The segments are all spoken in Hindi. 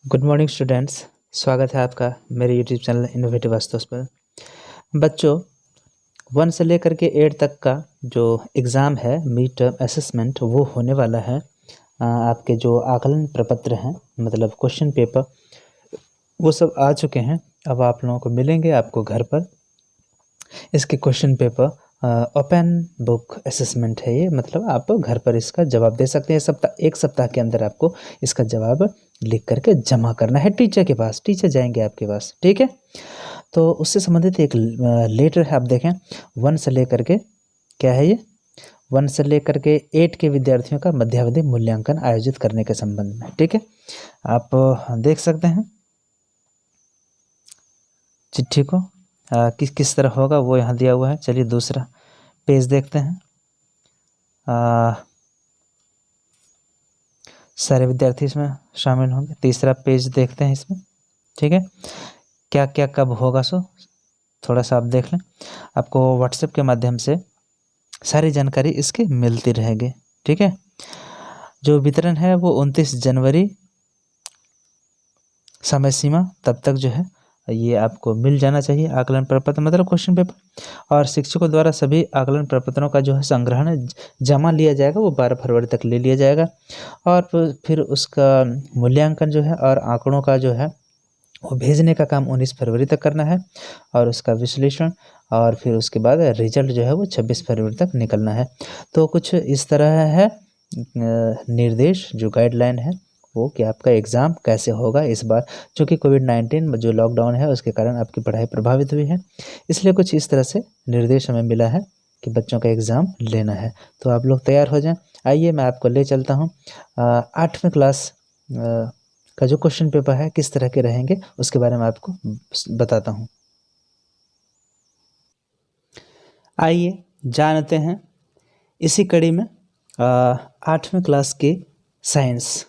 Good morning students. स्वागत है आपका मेरे यूट्यूब चैनल इनोवेटिव वास्तुस पर। बच्चों, 1 से लेकर के 8 तक का जो एग्ज़ाम है मिड टर्म असेसमेंट वो होने वाला है। आपके जो आकलन प्रपत्र हैं मतलब क्वेश्चन पेपर वो सब आ चुके हैं। अब आप लोगों को मिलेंगे आपको घर पर। इसके question paper open book assessment है ये, मतलब आप घर पर इसका जवाब दे सकते हैं। एक सप्ताह के अंदर आपको इसका जवाब लिख करके जमा करना है टीचर के पास। टीचर जाएंगे आपके पास, ठीक है। तो उससे संबंधित एक लेटर है, आप देखें 1 से लेकर के क्या है ये 1 से लेकर के 8 के विद्यार्थियों का मध्यावधि मूल्यांकन आयोजित करने के संबंध में, ठीक है। आप देख सकते हैं चिट्ठी को किस तरह होगा वो यहाँ दिया हुआ है। चलिए दूसरा पेज देखते हैं। सारे विद्यार्थी इसमें शामिल होंगे। तीसरा पेज देखते हैं इसमें, ठीक है। क्या क्या कब होगा सो थोड़ा सा आप देख लें। आपको व्हाट्सएप के माध्यम से सारी जानकारी इसकी मिलती रहेगी, ठीक है। जो वितरण है वो 29 जनवरी समय सीमा तब तक जो है ये आपको मिल जाना चाहिए। आकलन प्रपत्र मतलब क्वेश्चन पेपर और शिक्षकों द्वारा सभी आकलन प्रपत्रों का जो है संग्रहण जमा लिया जाएगा, वो 12 फरवरी तक ले लिया जाएगा। और फिर उसका मूल्यांकन जो है और आंकड़ों का जो है वो भेजने का काम 19 फरवरी तक करना है और उसका विश्लेषण और फिर उसके बाद रिजल्ट जो है वो 26 फरवरी तक निकलना है। तो कुछ इस तरह है निर्देश जो गाइडलाइन है वो कि आपका एग्ज़ाम कैसे होगा इस बार। चूँकि कोविड-19 जो लॉकडाउन है उसके कारण आपकी पढ़ाई प्रभावित हुई है, इसलिए कुछ इस तरह से निर्देश हमें मिला है कि बच्चों का एग्ज़ाम लेना है। तो आप लोग तैयार हो जाएं। आइए मैं आपको ले चलता हूँ 8वीं क्लास का जो क्वेश्चन पेपर है किस तरह के रहेंगे उसके बारे में आपको बताता हूँ। आइए जानते हैं इसी कड़ी में 8वीं क्लास के साइंस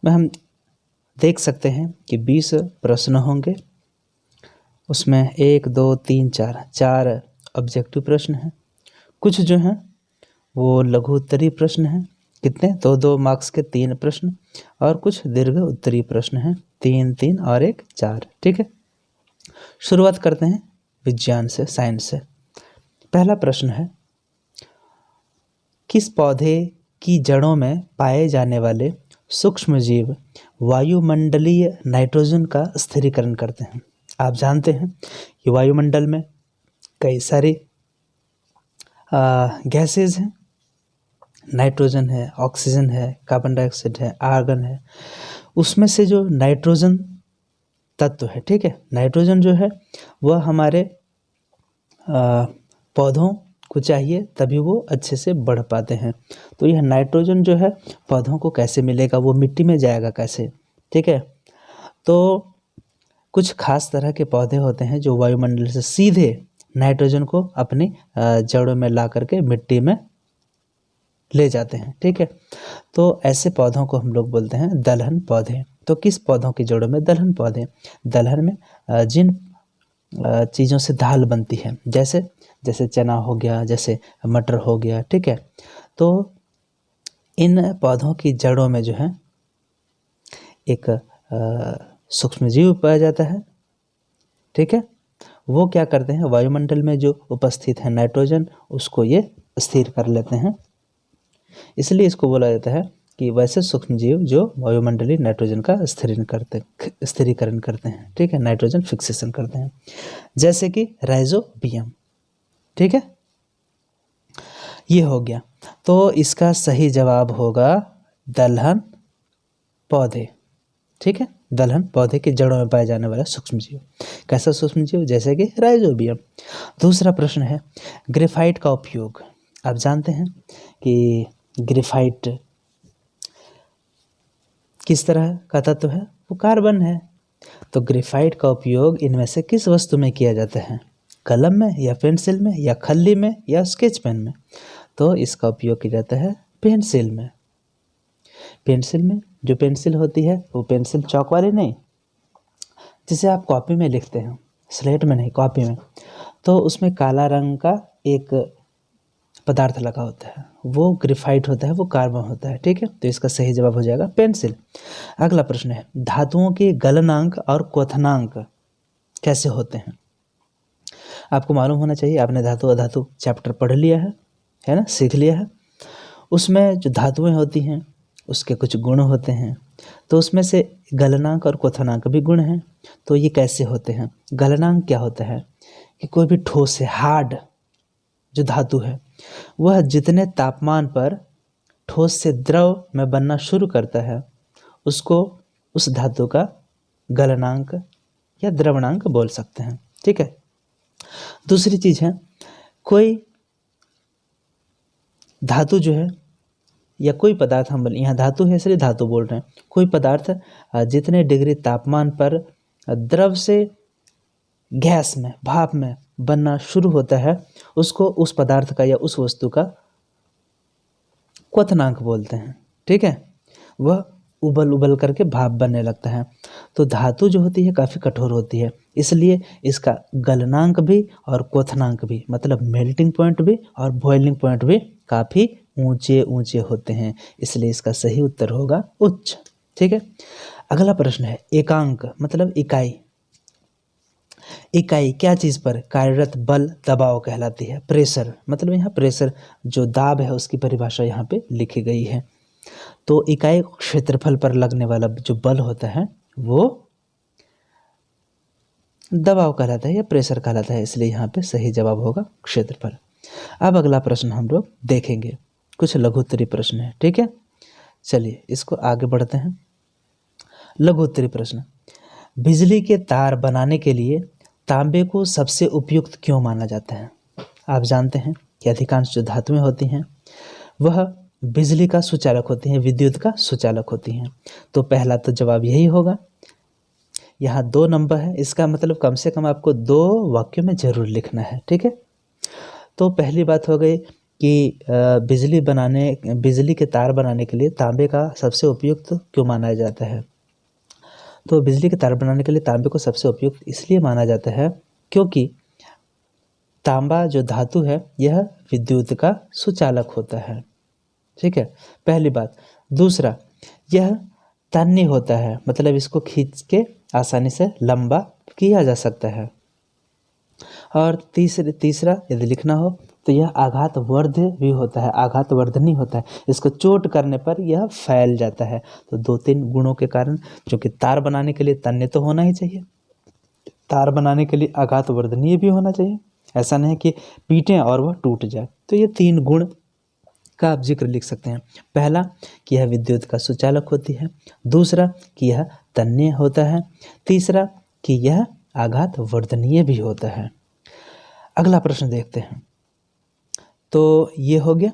में हम देख सकते हैं कि 20 प्रश्न होंगे। उसमें 1 2 3 4 ऑब्जेक्टिव प्रश्न हैं। कुछ जो हैं वो लघु उत्तरीय प्रश्न हैं, कितने 2-2 मार्क्स के 3 प्रश्न, और कुछ दीर्घ उत्तरीय प्रश्न हैं 3-3 और 1 4, ठीक है। शुरुआत करते हैं विज्ञान से, साइंस से। पहला प्रश्न है, किस पौधे की जड़ों में पाए जाने वाले सूक्ष्म जीव वायुमंडलीय नाइट्रोजन का स्थिरीकरण करते हैं। आप जानते हैं कि वायुमंडल में कई सारी गैसेज हैं, नाइट्रोजन है, ऑक्सीजन है, कार्बन डाइऑक्साइड है, आर्गन है। उसमें से जो नाइट्रोजन तत्व है, ठीक है, नाइट्रोजन जो है वह हमारे पौधों को चाहिए तभी वो अच्छे से बढ़ पाते हैं। तो यह नाइट्रोजन जो है पौधों को कैसे मिलेगा, वो मिट्टी में जाएगा कैसे, ठीक है। तो कुछ खास तरह के पौधे होते हैं जो वायुमंडल से सीधे नाइट्रोजन को अपनी जड़ों में ला करके मिट्टी में ले जाते हैं, ठीक है। तो ऐसे पौधों को हम लोग बोलते हैं दलहन पौधे। तो किस पौधों की जड़ों में दलहन पौधे? दलहन में जिन चीज़ों से दाल बनती है, जैसे चना हो गया, जैसे मटर हो गया, ठीक है। तो इन पौधों की जड़ों में जो है एक सूक्ष्म जीव पाया जाता है, ठीक है। वो क्या करते हैं, वायुमंडल में जो उपस्थित है नाइट्रोजन उसको ये स्थिर कर लेते हैं। इसलिए इसको बोला जाता है कि वैसे सूक्ष्म जीव जो वायुमंडलीय नाइट्रोजन का स्थिरीकरण करते हैं, ठीक है, नाइट्रोजन फिक्सेशन करते हैं, जैसे कि राइजोबियम, ठीक है। ये हो गया। तो इसका सही जवाब होगा दलहन पौधे, ठीक है। दलहन पौधे की जड़ों में पाए जाने वाला सूक्ष्म जीव। कैसा सूक्ष्म जीव? जैसे कि राइजोबियम। दूसरा प्रश्न है, ग्रेफाइट का उपयोग। आप जानते हैं कि ग्रेफाइट किस तरह का तत्व है? वो कार्बन है। तो ग्रेफाइट का उपयोग इनमें से किस वस्तु में किया जाता है? कलम में या पेंसिल में या खल्ली में या स्केच पेन में? तो इसका उपयोग किया जाता है पेंसिल में। पेंसिल में जो पेंसिल होती है वो पेंसिल चौक वाली नहीं, जिसे आप कॉपी में लिखते हैं, स्लेट में नहीं, कॉपी में। तो उसमें काला रंग का एक पदार्थ लगा होता है वो ग्रेफाइट होता है, वो कार्बन होता है। ठीक है, तो इसका सही जवाब हो जाएगा पेंसिल। अगला प्रश्न है, धातुओं के गलनांक और क्वथनांक कैसे होते हैं? आपको मालूम होना चाहिए, आपने धातु अधातु चैप्टर पढ़ लिया है ना, सीख लिया है। उसमें जो धातुएं होती हैं उसके कुछ गुण होते हैं, तो उसमें से गलनांक और क्वथनांक भी गुण हैं। तो ये कैसे होते हैं? गलनांक क्या होता है कि कोई भी ठोस है, हार्ड जो धातु है, वह जितने तापमान पर ठोस से द्रव में बनना शुरू करता है उसको उस धातु का गलनांक या द्रवणांक बोल सकते हैं। ठीक है। दूसरी चीज है, कोई धातु जो है या कोई पदार्थ, हम यहाँ धातु है इसलिए धातु बोल रहे हैं, कोई पदार्थ जितने डिग्री तापमान पर द्रव से गैस में, भाप में बनना शुरू होता है उसको उस पदार्थ का या उस वस्तु का क्वथनांक बोलते हैं। ठीक है, वह उबल उबल करके भाप बनने लगता है। तो धातु जो होती है काफ़ी कठोर होती है, इसलिए इसका गलनांक भी और क्वथनांक भी, मतलब मेल्टिंग पॉइंट भी और बॉइलिंग पॉइंट भी काफ़ी ऊंचे ऊंचे होते हैं, इसलिए इसका सही उत्तर होगा उच्च। ठीक है। अगला प्रश्न है, एकांक मतलब इकाई। इकाई क्या चीज़ पर कार्यरत बल दबाव कहलाती है? प्रेशर, मतलब यहाँ प्रेशर जो दाब है उसकी परिभाषा यहाँ पे लिखी गई है। तो इकाई क्षेत्रफल पर लगने वाला जो बल होता है वो दबाव कहलाता है या प्रेशर कहलाता है, इसलिए यहाँ पे सही जवाब होगा क्षेत्रफल। अब अगला प्रश्न हम लोग देखेंगे, कुछ लघुत्तरी प्रश्न है। ठीक है, चलिए इसको आगे बढ़ते हैं। लघुत्तरी प्रश्न, बिजली के तार बनाने के लिए तांबे को सबसे उपयुक्त क्यों माना जाता है? आप जानते हैं कि अधिकांश जो धातुएं होती हैं वह बिजली का सुचालक होती हैं, विद्युत का सुचालक होती हैं। तो पहला तो जवाब यही होगा। यहाँ 2 नंबर है, इसका मतलब कम से कम आपको 2 वाक्यों में जरूर लिखना है। ठीक है, तो पहली बात हो गई कि बिजली के तार बनाने के लिए तांबे का सबसे उपयुक्त क्यों माना जाता है? तो बिजली के तार बनाने के लिए तांबे को सबसे उपयुक्त इसलिए माना जाता है क्योंकि तांबा जो धातु है यह विद्युत का सुचालक होता है। ठीक है, पहली बात। दूसरा, यह तन्य होता है, मतलब इसको खींच के आसानी से लंबा किया जा सकता है। और तीसरा यदि लिखना हो तो यह आघातवर्ध भी होता है, आघातवर्धनी होता है, इसको चोट करने पर यह फैल जाता है। तो 2-3 गुणों के कारण, जो कि तार बनाने के लिए तन्य तो होना ही चाहिए, तार बनाने के लिए आघातवर्धनीय भी होना चाहिए, ऐसा नहीं कि पीटें और वह टूट जाए। तो ये 3 गुण का आप जिक्र लिख सकते हैं। पहला कि यह विद्युत का सुचालक होती है, दूसरा कि यह तन्य होता है, तीसरा कि यह आघातवर्धनीय भी होता है। अगला प्रश्न देखते हैं। तो ये हो गया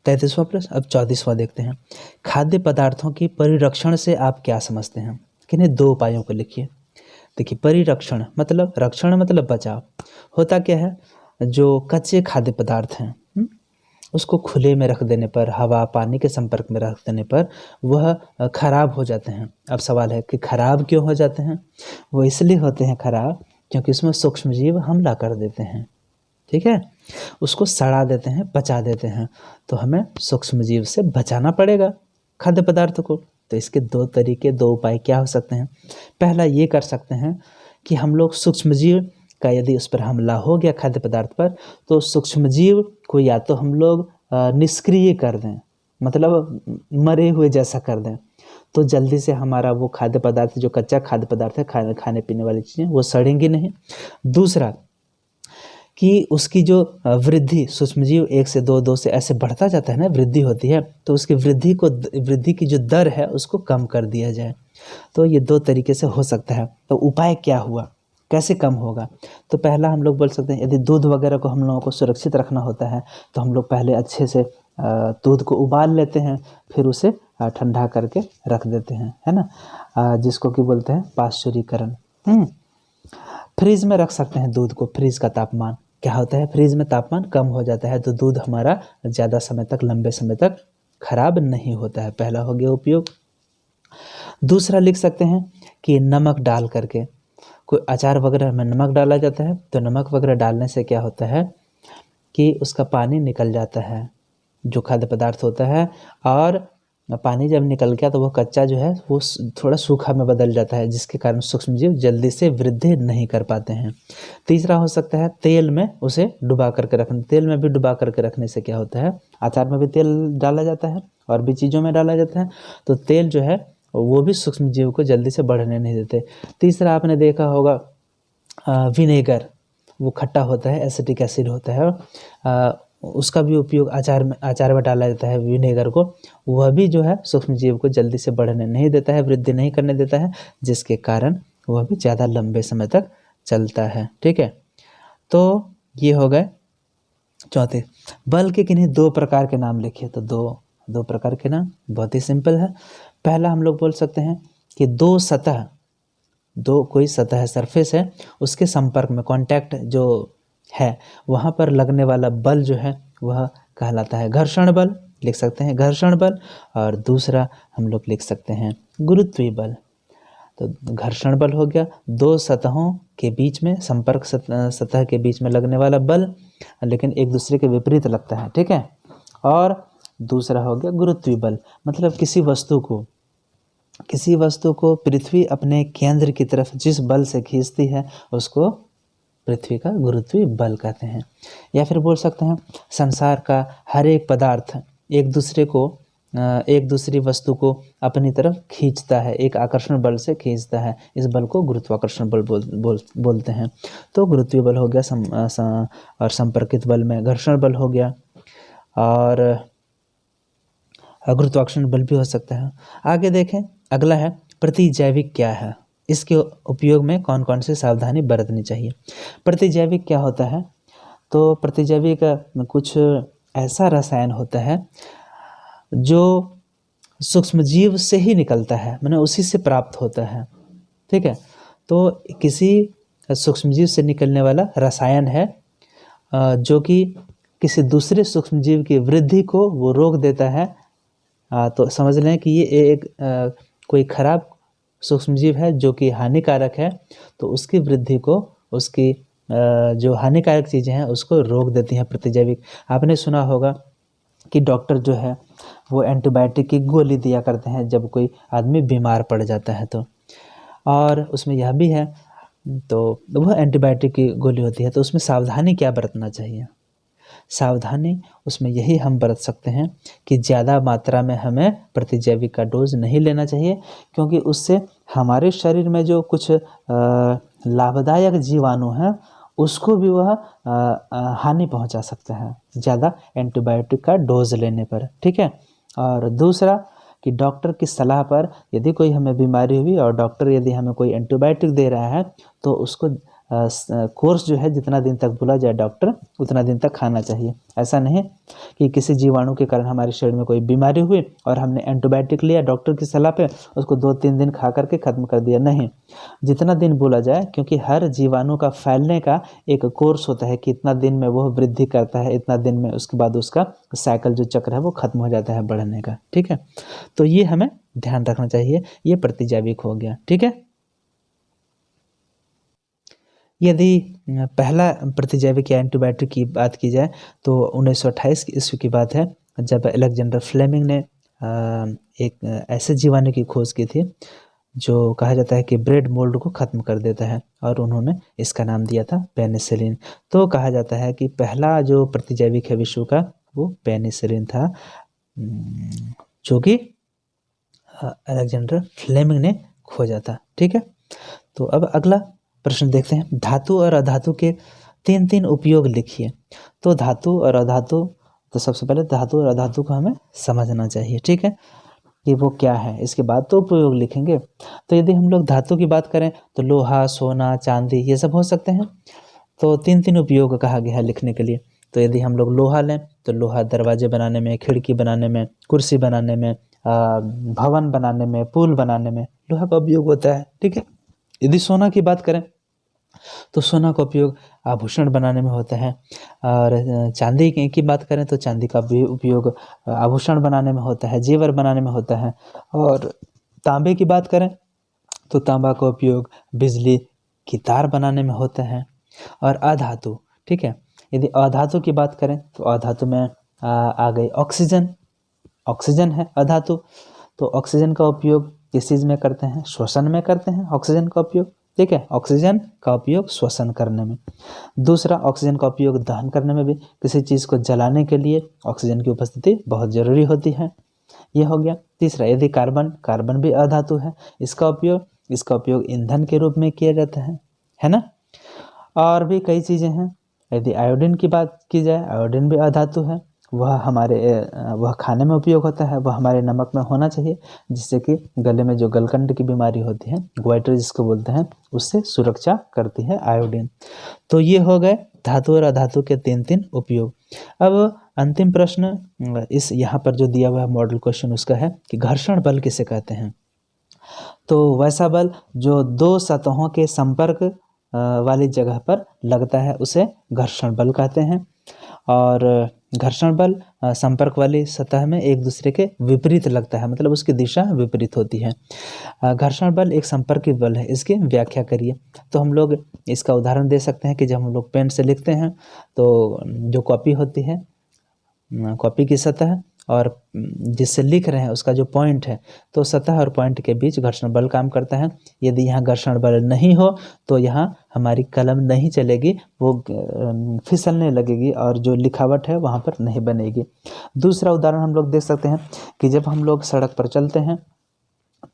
33वां प्रश्न। अब 34वां देखते हैं। खाद्य पदार्थों की परिरक्षण से आप क्या समझते हैं? किन्हीं 2 उपायों को लिखिए। देखिए, परिरक्षण मतलब, रक्षण मतलब बचाव। होता क्या है, जो कच्चे खाद्य पदार्थ हैं उसको खुले में रख देने पर, हवा पानी के संपर्क में रख देने पर वह खराब हो जाते हैं। अब सवाल है कि खराब क्यों हो जाते हैं? वो इसलिए होते हैं खराब क्योंकि उसमें सूक्ष्मजीव हमला कर देते हैं। ठीक है, उसको सड़ा देते हैं, पचा देते हैं। तो हमें सूक्ष्मजीव से बचाना पड़ेगा खाद्य पदार्थ को। तो इसके 2 तरीके, 2 उपाय क्या हो सकते हैं? पहला ये कर सकते हैं कि हम लोग सूक्ष्मजीव का, यदि उस पर हमला हो गया खाद्य पदार्थ पर, तो सूक्ष्मजीव को या तो हम लोग निष्क्रिय कर दें, मतलब मरे हुए जैसा कर दें, तो जल्दी से हमारा वो खाद्य पदार्थ, जो कच्चा खाद्य पदार्थ है, खाने पीने वाली चीज़ें, वो सड़ेंगी नहीं। दूसरा कि उसकी जो वृद्धि, सूक्ष्मजीव 1 से 2, 2 से ऐसे बढ़ता जाता है ना, वृद्धि होती है, तो उसकी वृद्धि की जो दर है उसको कम कर दिया जाए। तो ये 2 तरीके से हो सकता है। तो उपाय क्या हुआ, कैसे कम होगा? तो पहला हम लोग बोल सकते हैं, यदि दूध वगैरह को हम लोगों को सुरक्षित रखना होता है तो हम लोग पहले अच्छे से दूध को उबाल लेते हैं, फिर उसे ठंडा करके रख देते हैं, है ना, जिसको कि बोलते हैं पाश्चुरीकरण। फ्रिज में रख सकते हैं दूध को। फ्रिज का तापमान क्या होता है, फ्रिज में तापमान कम हो जाता है तो दूध हमारा ज़्यादा समय तक, लंबे समय तक खराब नहीं होता है। पहला हो गया उपयोग। दूसरा लिख सकते हैं कि नमक डाल करके, कोई अचार वगैरह में नमक डाला जाता है, तो नमक वगैरह डालने से क्या होता है कि उसका पानी निकल जाता है, जो खाद्य पदार्थ होता है, और पानी जब निकल गया तो वो कच्चा जो है वो थोड़ा सूखा में बदल जाता है, जिसके कारण सूक्ष्मजीव जल्दी से वृद्धि नहीं कर पाते हैं। तीसरा हो सकता है तेल में उसे डुबा करके रखना। तेल में भी डुबा करके रखने से क्या होता है, अचार में भी तेल डाला जाता है और भी चीज़ों में डाला जाता है, तो तेल जो है वो भी सूक्ष्मजीव को जल्दी से बढ़ने नहीं देते। तीसरा आपने देखा होगा विनेगर, वो खट्टा होता है, एसिटिक एसिड होता है, उसका भी उपयोग अचार में डाला जाता है विनेगर को। वह भी जो है सूक्ष्मजीव को जल्दी से बढ़ने नहीं देता है, वृद्धि नहीं करने देता है, जिसके कारण वह भी ज़्यादा लंबे समय तक चलता है। ठीक है, तो ये हो गए चौथे। बल के किन्हीं दो प्रकार के नाम लिखिए। तो दो प्रकार के नाम बहुत ही सिंपल है। पहला हम लोग बोल सकते हैं कि कोई सतह है, सरफेस है, उसके संपर्क में, कांटेक्ट जो है, वहाँ पर लगने वाला बल जो है वह कहलाता है घर्षण बल, लिख सकते हैं घर्षण बल। और दूसरा हम लोग लिख सकते हैं गुरुत्वीय बल। तो घर्षण बल हो गया दो सतहों के बीच में, संपर्क सतह के बीच में लगने वाला बल, लेकिन एक दूसरे के विपरीत लगता है। ठीक है, और दूसरा हो गया गुरुत्वीय बल, मतलब किसी वस्तु को पृथ्वी अपने केंद्र की तरफ जिस बल से खींचती है उसको पृथ्वी का गुरुत्वीय बल कहते हैं। या फिर बोल सकते हैं संसार का हर एक पदार्थ एक दूसरी वस्तु को अपनी तरफ खींचता है, एक आकर्षण बल से खींचता है, इस बल को गुरुत्वाकर्षण बल बोलते हैं। तो गुरुत्वीय बल हो गया और संपर्कित बल में घर्षण बल हो गया, और गुरुत्वाकर्षण बल भी हो सकता है। आगे देखें, अगला है प्रतिजैविक क्या है, इसके उपयोग में कौन कौन सी सावधानी बरतनी चाहिए। प्रतिजैविक क्या होता है, तो प्रतिजैविक कुछ ऐसा रसायन होता है जो सूक्ष्मजीव से ही निकलता है, माने उसी से प्राप्त होता है। ठीक है, तो किसी सूक्ष्मजीव से निकलने वाला रसायन है जो कि किसी दूसरे सूक्ष्मजीव की वृद्धि को वो रोक देता है। तो समझ लें कि ये एक कोई खराब सूक्ष्मजीव है जो कि हानिकारक है, तो उसकी वृद्धि को, उसकी जो हानिकारक चीज़ें हैं उसको रोक देती हैं प्रतिजैविक। आपने सुना होगा कि डॉक्टर जो है वो एंटीबायोटिक की गोली दिया करते हैं जब कोई आदमी बीमार पड़ जाता है तो, और उसमें यह भी है, तो वह एंटीबायोटिक की गोली होती है। तो उसमें सावधानी क्या बरतना चाहिए, सावधानी उसमें यही हम बरत सकते हैं कि ज़्यादा मात्रा में हमें प्रतिजैविक का डोज नहीं लेना चाहिए, क्योंकि उससे हमारे शरीर में जो कुछ लाभदायक जीवाणु हैं उसको भी वह हानि पहुंचा सकते हैं ज़्यादा एंटीबायोटिक का डोज लेने पर। ठीक है, और दूसरा कि डॉक्टर की सलाह पर यदि कोई हमें बीमारी हुई और डॉक्टर यदि हमें कोई एंटीबायोटिक दे रहा है तो उसको कोर्स जो है जितना दिन तक बोला जाए डॉक्टर उतना दिन तक खाना चाहिए। ऐसा नहीं कि किसी जीवाणु के कारण हमारे शरीर में कोई बीमारी हुई और हमने एंटीबायोटिक लिया डॉक्टर की सलाह पे, उसको 2-3 दिन खा करके ख़त्म कर दिया, नहीं, जितना दिन बोला जाए, क्योंकि हर जीवाणु का फैलने का एक कोर्स होता है कि इतना दिन में वह वृद्धि करता है, इतना दिन में उसके बाद उसका साइकिल जो चक्र है वो खत्म हो जाता है बढ़ने का। ठीक है, तो ये हमें ध्यान रखना चाहिए। ये प्रतिजैविक हो गया। ठीक है, यदि पहला प्रतिजैविक या एंटीबायोटिक की बात की जाए तो 1928 ईस्वी की बात है, जब अलेक्जेंडर फ्लेमिंग ने एक ऐसे जीवाणु की खोज की थी जो कहा जाता है कि ब्रेड मोल्ड को ख़त्म कर देता है, और उन्होंने इसका नाम दिया था पेनिसिलिन। तो कहा जाता है कि पहला जो प्रतिजैविक है विश्व का वो पेनिसिलिन था, जो कि अलेक्जेंडर फ्लेमिंग ने खोजा था। ठीक है, तो अब अगला प्रश्न देखते हैं, धातु और अधातु के 3 उपयोग लिखिए। तो धातु और अधातु, तो सबसे पहले धातु और अधातु को हमें समझना चाहिए। ठीक है, कि वो क्या है, इसके बाद तो उपयोग लिखेंगे। तो यदि हम लोग धातु की बात करें तो लोहा, सोना, चांदी ये सब हो सकते हैं। तो 3 उपयोग कहा गया है लिखने के लिए। तो यदि हम लोग लोहा लें तो लोहा दरवाजे बनाने में, खिड़की बनाने में, कुर्सी बनाने में, भवन बनाने में, पुल बनाने में लोहा का उपयोग होता है। ठीक है, यदि सोना की बात करें तो सोना का उपयोग आभूषण बनाने में होता है, और चांदी की बात करें तो चांदी का भी उपयोग आभूषण बनाने में होता है, जेवर बनाने में होता है। और तांबे की बात करें तो तांबा का उपयोग बिजली की तार बनाने में होता है। और अधातु, ठीक है, यदि अधातु की बात करें तो अधातु में आ गई ऑक्सीजन। ऑक्सीजन है अधातु, तो ऑक्सीजन का उपयोग किस चीज़ में करते हैं? श्वसन में करते हैं ऑक्सीजन का उपयोग। ठीक है, ऑक्सीजन का उपयोग श्वसन करने में। दूसरा, ऑक्सीजन का उपयोग दहन करने में भी, किसी चीज़ को जलाने के लिए ऑक्सीजन की उपस्थिति बहुत ज़रूरी होती है। ये हो गया। तीसरा, यदि कार्बन, कार्बन भी अधातु है, इसका उपयोग ईंधन के रूप में किया जाता है ना। और भी कई चीज़ें हैं। यदि आयोडीन की बात की जाए, आयोडीन भी अधातु है, वह खाने में उपयोग होता है, वह हमारे नमक में होना चाहिए, जिससे कि गले में जो गलकंड की बीमारी होती है, ग्वाइटर जिसको बोलते हैं, उससे सुरक्षा करती है आयोडीन। तो ये हो गए धातु और अधातु के 3 उपयोग। अब अंतिम प्रश्न इस यहाँ पर जो दिया हुआ है मॉडल क्वेश्चन उसका है कि घर्षण बल किसे कहते हैं? तो वैसा बल जो 2 सतहों के संपर्क वाली जगह पर लगता है उसे घर्षण बल कहते हैं। और घर्षण बल संपर्क वाली सतह में एक दूसरे के विपरीत लगता है, मतलब उसकी दिशा विपरीत होती है। घर्षण बल एक संपर्की बल है, इसकी व्याख्या करिए। तो हम लोग इसका उदाहरण दे सकते हैं कि जब हम लोग पेन से लिखते हैं तो जो कॉपी होती है, कॉपी की सतह और जिससे लिख रहे हैं उसका जो पॉइंट है, तो सतह और पॉइंट के बीच घर्षण बल काम करता है। यदि यहाँ घर्षण बल नहीं हो तो यहाँ हमारी कलम नहीं चलेगी, वो फिसलने लगेगी और जो लिखावट है वहाँ पर नहीं बनेगी। दूसरा उदाहरण हम लोग देख सकते हैं कि जब हम लोग सड़क पर चलते हैं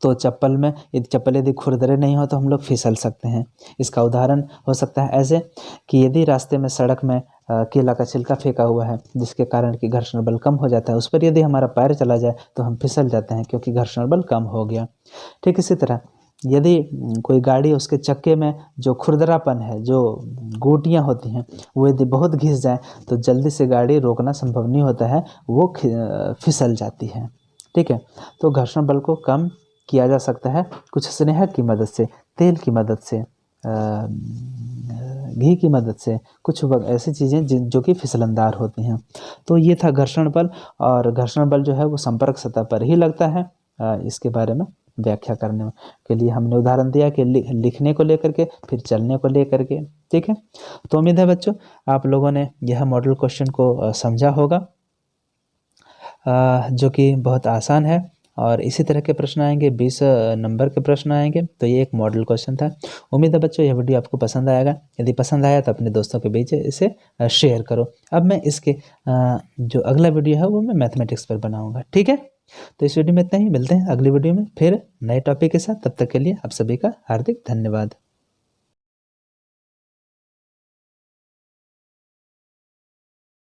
तो चप्पल यदि खुरदरे नहीं हो तो हम लोग फिसल सकते हैं। इसका उदाहरण हो सकता है ऐसे कि यदि रास्ते में सड़क में केला का छिलका फेंका हुआ है, जिसके कारण कि घर्षण बल कम हो जाता है, उस पर यदि हमारा पैर चला जाए तो हम फिसल जाते हैं, क्योंकि घर्षण बल कम हो गया। ठीक इसी तरह यदि कोई गाड़ी, उसके चक्के में जो खुरदरापन है, जो गोटियाँ होती हैं, वो यदि बहुत घिस जाए तो जल्दी से गाड़ी रोकना संभव नहीं होता है, वो फिसल जाती है। ठीक है, तो घर्षण बल को कम किया जा सकता है कुछ स्नेह की मदद से, तेल की मदद से, घी की मदद से, कुछ ऐसी चीज़ें जो कि फिसलनदार होती हैं। तो ये था घर्षण बल, और घर्षण बल जो है वो संपर्क सतह पर ही लगता है। इसके बारे में व्याख्या करने के लिए हमने उदाहरण दिया कि लिखने को लेकर के, फिर चलने को लेकर के। ठीक है, तो उम्मीद है बच्चों आप लोगों ने यह मॉडल क्वेश्चन को समझा होगा, जो कि बहुत आसान है। और इसी तरह के प्रश्न आएंगे, 20 नंबर के प्रश्न आएंगे। तो ये एक मॉडल क्वेश्चन था। उम्मीद है बच्चों यह वीडियो आपको पसंद आएगा। यदि पसंद आया तो अपने दोस्तों के बीच इसे शेयर करो। अब मैं इसके जो अगला वीडियो है वो मैं मैथमेटिक्स पर बनाऊंगा। ठीक है, तो इस वीडियो में इतना ही। मिलते हैं अगली वीडियो में फिर नए टॉपिक के साथ। तब तक के लिए आप सभी का हार्दिक धन्यवाद।